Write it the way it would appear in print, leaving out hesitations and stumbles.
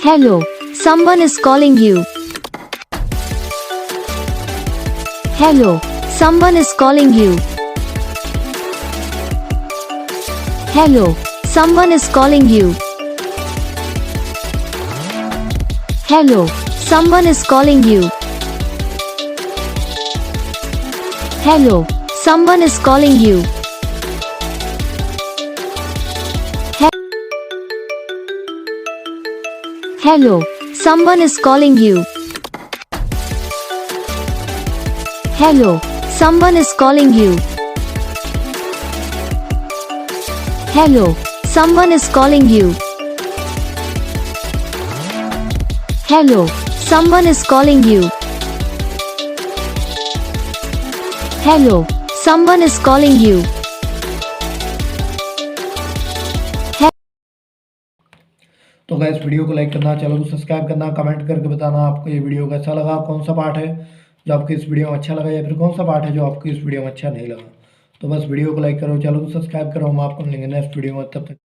Hello, someone is calling you. Hello, someone is calling you. Hello, someone is calling you. Hello, someone is calling you. Hello, someone is calling you. Hello, someone is calling you. Hello, someone is calling you. Hello, someone is calling you. Hello, someone is calling you. Hello, someone is calling you. तो guys video को like करना, channel को subscribe करना, comment करके बताना आपको ये video कैसा लगा, कौन सा पार्ट है जो आपको इस वीडियो में अच्छा लगा या फिर कौन सा पार्ट है जो आपको इस वीडियो में अच्छा नहीं लगा। तो बस वीडियो को लाइक करो, चैनल को सब्सक्राइब करो। हम आपको मिलेंगे नेक्स्ट वीडियो में, तब तक